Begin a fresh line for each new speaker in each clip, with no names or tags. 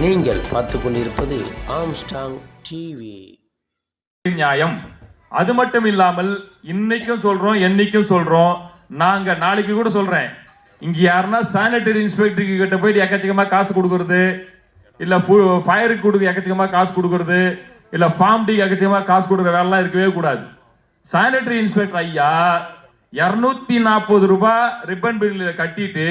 நீங்கள் பார்த்து கொண்டிருப்பது ஆம்ஸ்டாங் டிவி.
நியாயம். அது மட்டும் இல்லாமல் இன்னைக்கும் சொல்றோம், என்னைக்கும் சொல்றோம், நாங்க நாளைக்கு கூட சொல்றேன், இங்க யாருன்னா சானிட்டரி இன்ஸ்பெக்டர் கிட்ட போயிட்டு எக்கச்சக்கமா காசு கொடுக்கறது, இல்ல ஃபயருக்கு கொடுக்க எக்கச்சக்கமா காசு கொடுக்கறது, இல்ல ஃபார்ம் டி எக்கச்சக்கமா காசு கொடுக்குற வேலைலாம் இருக்கவே கூடாது. சானிட்டரி இன்ஸ்பெக்டர் ஐயா 240 ரூபாய் ரிப்பன் பில்ல கட்டிட்டு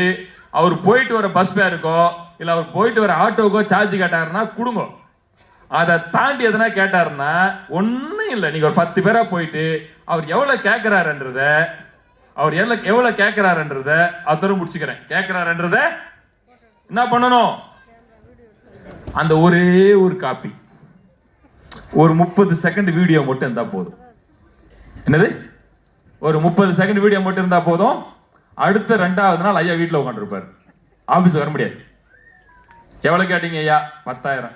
அவர் போயிட்டு வர பஸ் பேருக்கோ இல்ல அவர் போயிட்டு வர ஆட்டோக்கோ சார்ஜ் கேட்டாருன்னா கொடுங்க. அதை தாண்டி எதனா கேட்டாருன்னா ஒன்னும் இல்லை, நீங்க ஒரு 10 பேரா போயிட்டு அவர் எவ்வளவு கேட்கிறாருன்றத அதோட முடிச்சுக்கிறேன். கேட்கிறாருன்றத என்ன பண்ணணும், அந்த ஒரே ஒரு காப்பி, ஒரு 30 செகண்ட் வீடியோ மட்டும் இருந்தா போதும். என்னது, ஒரு 30 செகண்ட் வீடியோ மட்டும் இருந்தா போதும். அடுத்த 2வது நாள் ஐயா வீட்டில் உட்காந்துருப்பாரு, ஆபீஸ் வர முடியாது. எவ்வளவு கேட்டீங்க ஐயா? 10,000.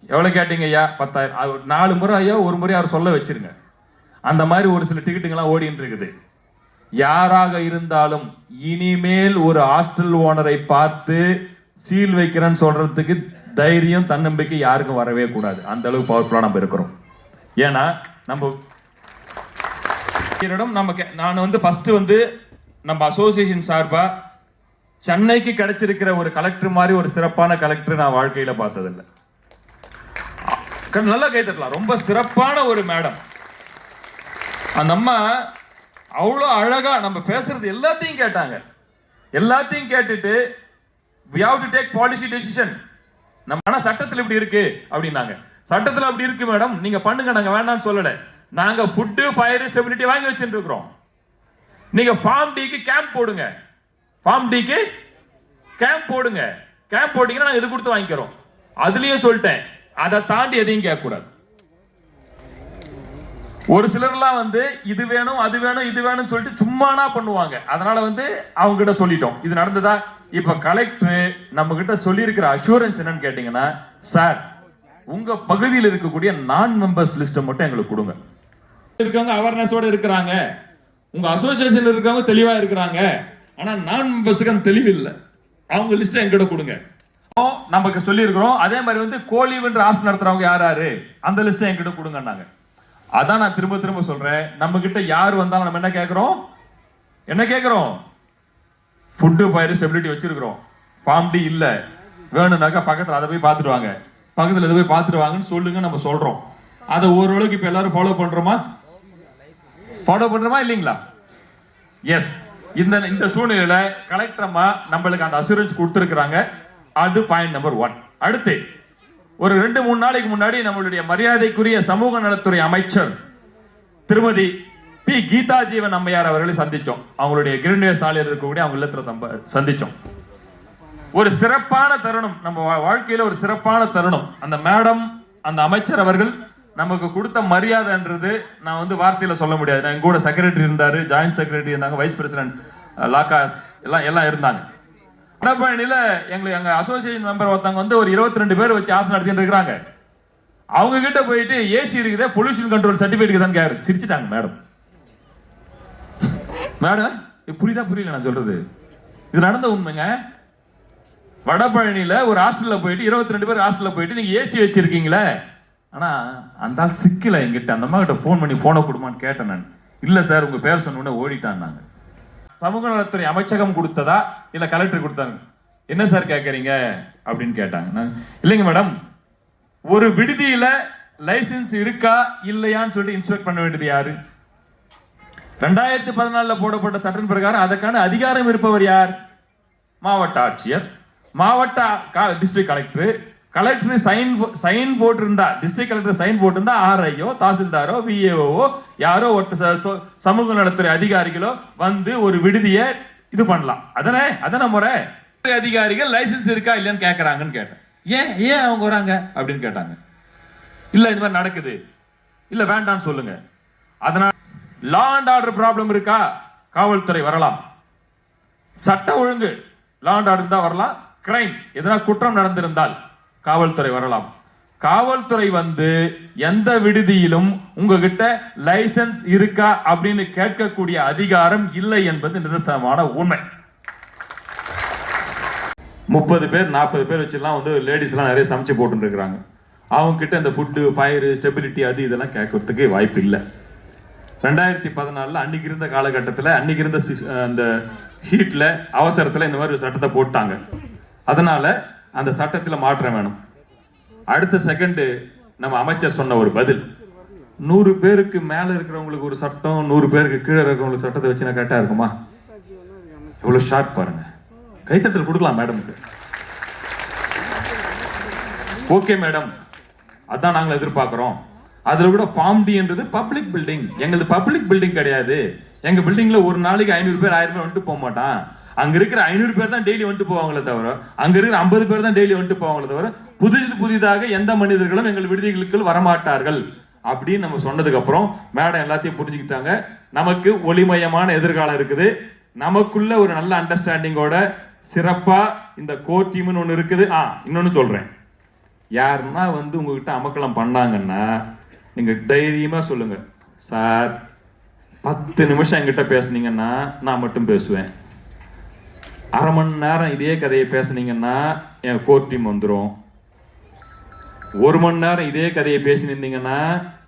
எவ்வளவு கேட்டீங்க ஐயா? 10,000. 4 முறை ஐயா, ஒரு முறை அவர் சொல்ல வச்சிருங்க. அந்த மாதிரி ஒரு சில டிக்கெட்டுங்கெல்லாம் ஓடிட்டு இருக்குது. யாராக இருந்தாலும் இனிமேல் ஒரு ஹாஸ்டல் ஓனரை பார்த்து சீல் வைக்கிறேன்னு சொல்றதுக்கு தைரியம், தன்னம்பிக்கை யாருக்கும் வரவே கூடாது. அந்த அளவுக்கு பவர்ஃபுல்லா நம்ம இருக்கிறோம். ஏன்னா நம்ம நான் ஃபர்ஸ்ட் நம்ம அசோசியேஷன் சார்பா சென்னைக்கு கிடைச்சிருக்கிற ஒரு கலெக்டர் மாதிரி ஒரு சிறப்பான கலெக்டர் நான் வாழ்க்கையில பார்த்ததில்லை. நல்லா கைத்தட்டலாம். ரொம்ப சிறப்பான ஒரு மேடம். அந்த அம்மா அவ்வளோ அழகா நம்ம பேசுறது எல்லாத்தையும் கேட்டாங்க. எல்லாத்தையும் கேட்டுட்டு we have to take policy decision. நம்ம ஆனா சட்டத்தில் இப்படி இருக்கு அப்படின்னாங்க. சட்டத்தில் அப்படி இருக்கு மேடம், நீங்க பண்ணுங்க, நாங்க வேண்டாம்னு சொல்லல. நாங்க ஃபுட் ஃபயர் ஸ்டெபிலிட்டி வாங்கி வச்சுட்டு இருக்கிறோம். நீங்க ஃபார்ம் டிக்கு கேம்ப் போடுங்க, ஃபார்ம் டிக்கு கேம்ப் போடுங்க. கேம்ப் போட்டீங்கன்னா நாங்க இது கொடுத்து வாங்கிக்கிறோம். அதுலயும் சொல்லிட்டேன், அதை தாண்டி எதையும் கேட்க கூடாது. ஒரு சிலர்லாம் இது வேணும் அது வேணும் இது வேணும்னு சொல்லிட்டு சும்மானா பண்ணுவாங்க. அதனால அவங்க கிட்ட சொல்லிட்டோம். இது நடந்ததா? இப்ப கலெக்டர் நம்ம கிட்ட சொல்லி இருக்கிற அஷூரன்ஸ் என்னன்னு கேட்டீங்கன்னா, சார் உங்க பகுதியில் இருக்கக்கூடிய நான் மெம்பர்ஸ் லிஸ்ட் மட்டும் எங்களுக்கு கொடுங்க. இருக்கவங்க அவேர்னஸோட இருக்கிறாங்க, உங்க அசோசியேஷன்ல இருக்கவங்க தெளிவா இருக்கிறாங்க, ஆனா நான் மெம்பர்ஸ்க்கு அந்த தெளிவு இல்லை, அவங்க லிஸ்ட் எங்கிட்ட கொடுங்க. நமக்கு சொல்லி இருக்கிறோம். அதே மாதிரி கோலிவென்ற ஆசை நடத்துறவங்க யாரு, அந்த லிஸ்ட் என்கிட்ட கொடுங்கன்னாங்க. அதான் நான் திரும்ப திரும்ப சொல்றேன், நம்ம கிட்ட யார் வந்தாலும் நம்ம என்ன கேட்கிறோம், ஃபுட் ஃபயர் ஸ்டெபிலிட்டி வச்சிருக்கிறோம், ஃபார்ம் டி இல்ல, வேணும்னாக்கா பக்கத்துல அதை போய் பார்த்துட்டு வாங்க, பக்கத்துல இதை போய் பார்த்துட்டு வாங்கன்னு சொல்லுங்க. நம்ம சொல்றோம். அதை ஓரளவுக்கு இப்ப எல்லாரும் ஃபாலோ பண்றோமா இல்லீங்களா? எஸ். இந்த சூழ்நிலையில கலெக்டர் அம்மா நம்மளுக்கு அந்த அசூரன்ஸ் கொடுத்திருக்கிறாங்க. அது பாயிண்ட் நம்பர் 1. அடுத்து ஒரு 2-3 நாளைக்கு முன்னாடி நம்மளுடைய மரியாதைக்குரிய சமூக நலத்துறை அமைச்சர் திருமதி பி கீதா ஜீவன் அம்மையார் அவர்களை சந்திச்சோம். அவங்களுடைய கிரண்டே சாலையில் இருக்கக்கூடிய அவங்க இல்லத்துல சந்திச்சோம். ஒரு சிறப்பான தருணம், நம்ம வாழ்க்கையில ஒரு சிறப்பான தருணம். அந்த மேடம், அந்த அமைச்சர் அவர்கள் நமக்கு கொடுத்த மரியாதைன்றது நான் வார்த்தையில சொல்ல முடியாது. எங்க கூட செக்ரட்டரி இருந்தாரு, ஜாயிண்ட் செக்ரட்டரி இருந்தாங்க, வைஸ் பிரசிடென்ட் லாகாஸ் எல்லாம் இருந்தாங்க. வடபழனியில எங்க அசோசியேஷன் மெம்பர் ஒருத்தவங்க ஒரு 22 பேர் வச்சு ஆசை நடத்திட்டு இருக்கிறாங்க. அவங்க கிட்ட போயிட்டு ஏசி இருக்குதே, பொல்யூஷன் கண்ட்ரோல் சர்டிபிகேட் தான் கேரு. சிரிச்சிட்டாங்க மேடம். மேடம் புரியல நான் சொல்றது, இது நடந்த உண்மைங்க. வடபழனியில ஒரு ஹாஸ்டல்ல போயிட்டு 22 பேர் ஹாஸ்டல்ல போயிட்டு நீங்க ஏசி வச்சிருக்கீங்களே, ஆனா அந்த ஆள் சிக்கல என்கிட்ட. அந்த அம்மா கிட்ட போன் பண்ணி போனை கொடுமான்னு கேட்டேன் நான். இல்ல சார் உங்க பேர் சொன்ன ஓடிட்டான்னாங்க. சமூக நலத்துறை அமைச்சகம் கொடுத்ததா இல்ல கலெக்டர் கொடுத்தாங்க? என்ன சார் கேட்கறீங்க அப்படின்னு கேட்டாங்க. இல்லைங்க மேடம், ஒரு விடுதியில லைசன்ஸ் இருக்கா இல்லையான்னு சொல்லிட்டு இன்ஸ்பெக்ட் பண்ண வேண்டியது யாரு? 2014 போடப்பட்ட சட்டம் பிரகாரம் அதற்கான அதிகாரம் இருப்பவர் யார்? மாவட்ட ஆட்சியர், மாவட்ட டிஸ்ட்ரிக்ட் கலெக்டர். கலெக்டர் சைன் போட்டிருந்தா, டிஸ்ட்ரிக்ட் கலெக்டர் சைன் போட்டிருந்தா ஆர்ஐயோ, தாசில்தாரோ, விஏஓ யாரோ ஒருத்தர் சமூக நலத்துறை அதிகாரிகளோ ஒரு விடுதியை இது பண்ணலாம். அதானே முறை. அதிகாரிகள் லைசன்ஸ் இருக்கா இல்லையான்னு கேட்கறாங்கன்னு கேட்டேன். ஏன் அவங்க வராங்க அப்படின்னு கேட்டாங்க. இல்ல இந்த மாதிரி நடக்குது, இல்ல வேண்டான்னு சொல்லுங்க. அதனால லா அண்ட் ஆர்டர் ப்ராப்ளம் இருக்கா, காவல்துறை வரலாம். சட்ட ஒழுங்கு லா அண்ட் ஆர்டர் தான் வரலாம். கிரைம் எதனா குற்றம் நடந்திருந்தால் காவல்துறை வரலாம். காவல்துறை எந்த விடுதியிலும் உங்ககிட்ட லைசன்ஸ் இருக்கா அப்படின்னு கேட்கக்கூடிய அதிகாரம் இல்லை என்பது நிதர்சனமான உண்மை. 30 பேர் 40 பேர் வச்சுலாம் வந்து லேடிஸ்லாம் நிறைய சமைச்சு போட்டுட்டு இருக்கிறாங்க. அவங்க கிட்ட இந்த ஃபுட்டு ஃபயரு ஸ்டெபிலிட்டி அது இதெல்லாம் கேட்கறதுக்கு வாய்ப்பு இல்லை. 2014 அன்னைக்கு இருந்த காலகட்டத்தில் அன்னைக்கு இருந்த அந்த ஹீட்டில் அவசரத்தில் இந்த மாதிரி ஒரு சட்டத்தை போட்டாங்க. அதனால அந்த சட்டத்தில் மாற்றம் வேணும். அடுத்த செகண்டு நம்ம அமைச்சர் சொன்ன ஒரு பதில், 100 பேருக்கு மேலே இருக்கிறவங்களுக்கு ஒரு சட்டம், 100 பேருக்கு கீழே இருக்கிறவங்களுக்கு சட்டத்தை வச்சுனா கரெக்டாக இருக்குமா? எவ்வளோ ஷார்ப் பாருங்க. கைத்தட்டல் கொடுக்கலாம் மேடமுக்கு. ஓகே மேடம், அதான் நாங்கள் எதிர்பார்க்குறோம். அதில் கூட ஃபார்ம் டி என்றது பப்ளிக் பில்டிங். எங்களது பப்ளிக் பில்டிங் கிடையாது. எங்கள் பில்டிங்கில் ஒரு நாளைக்கு 500 பேர் 1000 பேர் வந்துட்டு போக மாட்டான். அங்கே இருக்கிற 500 பேர் தான் டெய்லி வந்துட்டு போவாங்களே தவிர, அங்கே இருக்கிற 50 பேர் தான் டெய்லி வந்துட்டு போவாங்களே தவிர, புதிதாக எந்த மனிதர்களும் எங்கள் விடுதிகளுக்கு வரமாட்டார்கள் அப்படின்னு நம்ம சொன்னதுக்கு அப்புறம் மேடம் எல்லாத்தையும் புரிஞ்சுக்கிட்டாங்க. நமக்கு ஒளிமயமான எதிர்காலம் இருக்குது. நமக்குள்ள ஒரு நல்ல அண்டர்ஸ்டாண்டிங்கோட சிறப்பா இந்த கோர் டீம்னு ஒன்று இருக்குது. இன்னொன்னு சொல்றேன், யாருன்னா வந்து உங்ககிட்ட அமக்கலம் பண்ணாங்கன்னா நீங்க தைரியமா சொல்லுங்க, சார் 10 நிமிஷம் என்கிட்ட பேசுனீங்கன்னா நான் மட்டும் பேசுவேன். அரை மணி நேரம் இதே கதையை பேசுனீங்கன்னா என் கோர் டீம் வந்துடும். 1 மணி நேரம் இதே கதையை பேசினிருந்தீங்கன்னா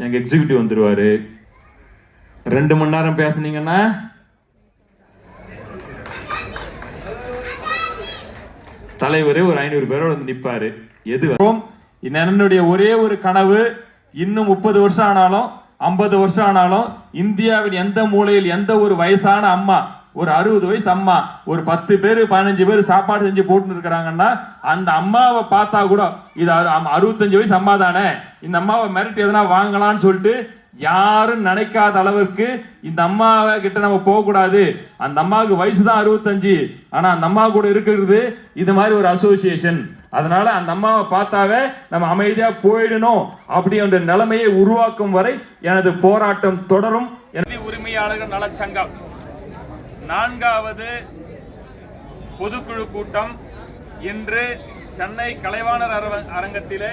எங்க எக்ஸிக்யூட்டிவ் வந்துருவாரு. 2 மணி நேரம் பேசுனீங்கன்னா தலைவரே ஒரு 500 பேரோட வந்து நிற்பாரு. எது என்னுடைய ஒரே ஒரு கனவு, இன்னும் 30 வருஷம் ஆனாலும் 50 வருஷம் ஆனாலும் இந்தியாவின் எந்த மூலையில் எந்த ஒரு வயசான அம்மா, ஒரு 60 வயசு அம்மா, ஒரு 10 பேர் 15 பேர் சாப்பாடு செஞ்சு போட்டு இருக்கிறாங்கன்னா அந்த அம்மாவை பார்த்தா கூட இது 65 வயசு அம்மா தானே, இந்த அம்மாவை மிரட்டி எதனா வாங்கலாம்னு சொல்லிட்டு யாரும் நினைக்காத அளவிற்கு இந்த அம்மாவை கிட்ட நம்ம போகக்கூடாது. அந்த அம்மாவுக்கு வயசு தான் 65, ஆனா அந்த அம்மா கூட இருக்கிறது இது மாதிரி ஒரு அசோசியேஷன். அதனால அந்த அம்மாவை பார்த்தாவே நம்ம அமைதியா போயிடணும் அப்படின்ற நிலைமையை உருவாக்கும் வரை எனது போராட்டம் தொடரும். உரிமையாளர்கள் நலச்சங்கம் 4வது பொதுக்குழு கூட்டம் இன்று சென்னை கலைவாணர் அரங்கத்திலே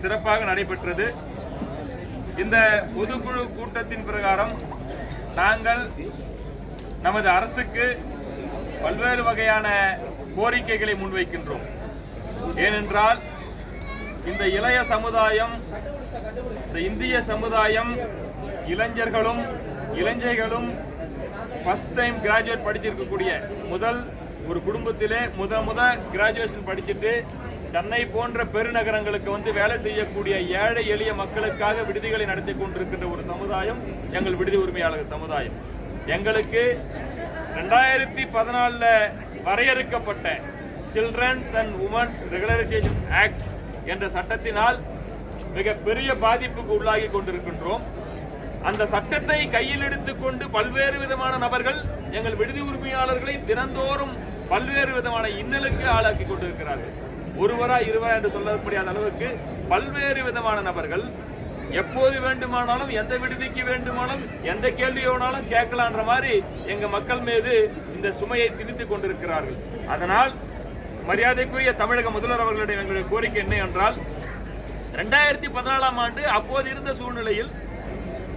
சிறப்பாக நடைபெற்றது. இந்த பொதுக்குழு கூட்டத்தின் பிரகாரம் நாங்கள் நமது அரசுக்கு பல்வேறு வகையான கோரிக்கைகளை முன்வைக்கின்றோம். ஏனென்றால் இந்த இளைய சமுதாயம், இந்த இந்திய சமுதாயம், இளைஞர்களும் இளைஞர்களும் ஃபர்ஸ்ட் டைம் கிராஜுவேட் படிச்சிருக்கக்கூடிய முதல் ஒரு குடும்பத்திலே முத கிராஜுவேஷன் படிச்சுட்டு சென்னை போன்ற பெருநகரங்களுக்கு வந்து வேலை செய்யக்கூடிய ஏழை எளிய மக்களுக்காக விடுதிகளை நடத்தி கொண்டிருக்கின்ற ஒரு சமுதாயம் எங்கள் விடுதி உரிமையாளர் சமுதாயம். எங்களுக்கு 2014 வரையறுக்கப்பட்ட children's and women's regularization act என்ற சட்டத்தினால் மிக பெரிய பாதிப்புக்கு உள்ளாகி கொண்டிருக்கின்றோம். அந்த சட்டத்தை கையில் எடுத்துக்கொண்டு பல்வேறு விதமான நபர்கள் எங்கள் விடுதி உரிமையாளர்களை தினந்தோறும் பல்வேறு விதமான இன்னலுக்கு ஆளாக்கி கொண்டிருக்கிறார்கள். ஒருவரா இருவரா என்று சொல்ல முடியாத அளவுக்கு பல்வேறு விதமான நபர்கள் எப்போது வேண்டுமானாலும் எந்த விடுதிக்கு வேண்டுமானாலும் எந்த கேள்வி வேணாலும் கேட்கலான்ற மாதிரி எங்க மக்கள் மீது இந்த சுமையை திணித்துக் கொண்டிருக்கிறார்கள். அதனால் மரியாதைக்குரிய தமிழக முதல்வர் அவர்களுடைய எங்களுடைய கோரிக்கை என்ன என்றால், 2014ஆம் ஆண்டு அப்போது இருந்த சூழ்நிலையில்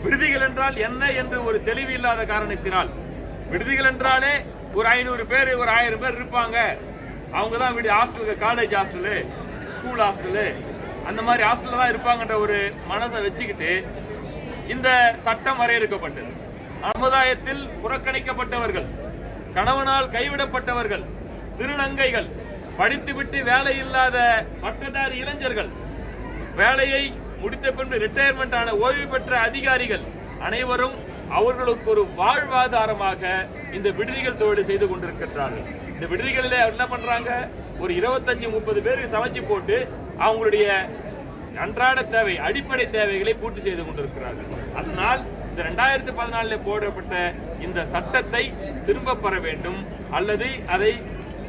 விடுதிகள் என்றால் என்ன என்று ஒரு தெளிவு இல்லாத காரணத்தினால், விடுதிகள் என்றாலே ஒரு 500 பேர் ஒரு 1000 பேர் இருப்பாங்க, அவங்க தான் வீடு ஹாஸ்டலுக்கு, காலேஜ் ஹாஸ்டலு, ஸ்கூல் ஹாஸ்டலு, அந்த மாதிரி ஹாஸ்டலில் தான் இருப்பாங்கன்ற ஒரு மனசை வச்சுக்கிட்டு இந்த சட்டம் வரையறுக்கப்பட்டது. சமுதாயத்தில் புறக்கணிக்கப்பட்டவர்கள், கணவனால் கைவிடப்பட்டவர்கள், திருநங்கைகள், படித்துவிட்டு வேலை இல்லாத பட்டதாரி இளைஞர்கள், வேலையை முடித்த பின்பு ரிட்டையர்மெண்ட் ஆன ஓய்வு பெற்ற அதிகாரிகள் அனைவரும் அவர்களுக்கு ஒரு வாழ்வாதாரமாக இந்த விடுதிகள் தொழிலை செய்து கொண்டிருக்கிறார்கள். இந்த விடுதிகளில் என்ன பண்றாங்க, ஒரு 25-30 பேருக்கு சமைச்சு போட்டு அவங்களுடைய அன்றாட தேவை, அடிப்படை தேவைகளை பூர்த்தி செய்து கொண்டிருக்கிறார்கள். அதனால் இந்த 2014 போடப்பட்ட இந்த சட்டத்தை திரும்ப பெற வேண்டும், அல்லது அதை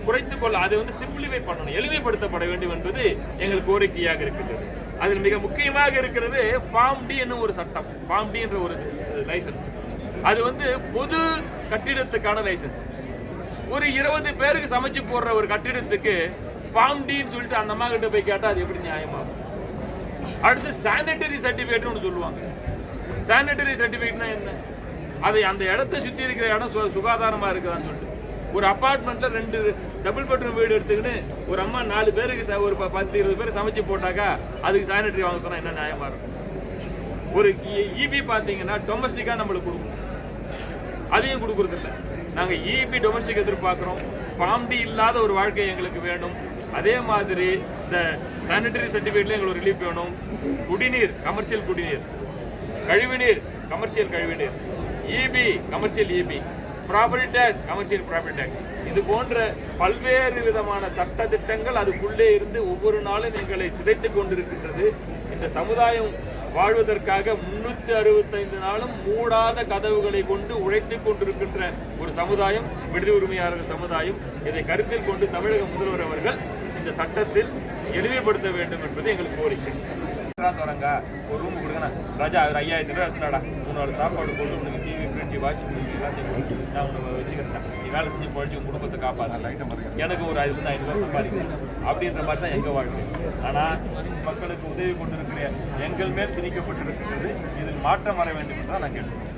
குறைத்துக் கொள்ள, அதை சிம்பிளிஃபை பண்ணணும், எளிமைப்படுத்தப்பட வேண்டும் என்பது எங்கள் கோரிக்கையாக இருக்கிறது. அதில் மிக முக்கியமாக இருக்கிறது ஃபார்ம் டி என்னும் ஒரு சட்டம். ஃபார்ம் டி என்ற ஒரு லைசன்ஸ், அது பொது கட்டிடத்துக்கான லைசன்ஸ். ஒரு 20 பேருக்கு சமைச்சு போடுற ஒரு கட்டிடத்துக்கு ஃபார்ம் டின்னு சொல்லிட்டு அந்த அம்மா கிட்ட போய் கேட்டால் அது எப்படி நியாயமாகும்? அடுத்து சானிட்டரி சர்டிஃபிகேட்னு ஒன்று சொல்லுவாங்க. சானிட்டரி சர்டிஃபிகேட்னா என்ன? அதை அந்த இடத்தை சுற்றி இருக்கிற இடம் சுகாதாரமாக இருக்குதான்னு சொல்லிட்டு, ஒரு அப்பார்ட்மெண்ட்டில்
டபுள் பெட்ரூம் வீடு எடுத்துக்கிட்டு ஒரு அம்மா 4 பேருக்கு ஒரு 10-20 பேர் சமைச்சு போட்டாக்கா அதுக்கு சானிட்டரி வாங்க சொன்னா என்ன நியாயமா இருக்கும்? ஒரு இபி பார்த்தீங்கன்னா டொமஸ்டிக்காக நம்மளுக்கு கொடுக்கணும், அதையும் கொடுக்கறது இல்லை. நாங்கள் இபி டொமஸ்டிக் எதிர்பார்க்குறோம். ஃபார்ம்டி இல்லாத ஒரு வாழ்க்கை எங்களுக்கு வேணும். அதே மாதிரி இந்த சானிட்டரி சர்டிஃபிகேட்ல எங்களுக்கு ரிலீஃப் வேணும். குடிநீர், கமர்ஷியல் குடிநீர், கழிவுநீர், கமர்ஷியல் கழிவுநீர், EB, commercial EB, property tax, commercial property tax, இது போன்ற பல்வேறு விதமான சட்ட திட்டங்கள் அதுக்குள்ளே இருந்து ஒவ்வொரு நாளும் எங்களை சிதைத்துக் கொண்டிருக்கின்றது. இந்த சமுதாயம் வாழ்வதற்காக 365 நாளும் மூடாத கதவுகளை கொண்டு உழைத்துக் கொண்டிருக்கின்ற ஒரு சமுதாயம் விடுதி உரிமையாளர்கள் சமுதாயம். இதை கருத்தில் கொண்டு தமிழக முதல்வர் அவர்கள் இந்த சட்டத்தில் எளிமைப்படுத்த வேண்டும் என்பது எங்களுக்கு கோரிக்கை. வரங்க ஒரு ரூம் கொடுக்கணும் ராஜா, ஒரு 5000 ரூபா எடுத்துனாடா, 3 நாள் சாப்பாடு போட்டு உனக்கு டிவி, ஃப்ரிட்ஜ், வாஷிங் மிஷின் எல்லாத்தையும் நான் உனக்கு வச்சுக்கிறேன், நீ வேலை செஞ்சு பழிச்சு உன் குடும்பத்தை காப்பாற்ற, எனக்கு ஒரு 500 ரூபா சம்பாதிக்கிறேன் அப்படின்ற மாதிரி தான் எங்கள் வாழ்க்கை. ஆனால் மக்களுக்கு உதவி கொண்டிருக்கிற எங்கள் மேல் திணிக்கப்பட்டிருக்கிறது. இதில் மாற்றம் வர வேண்டும் என்று தான் நான் கேட்டுக்கிறேன்.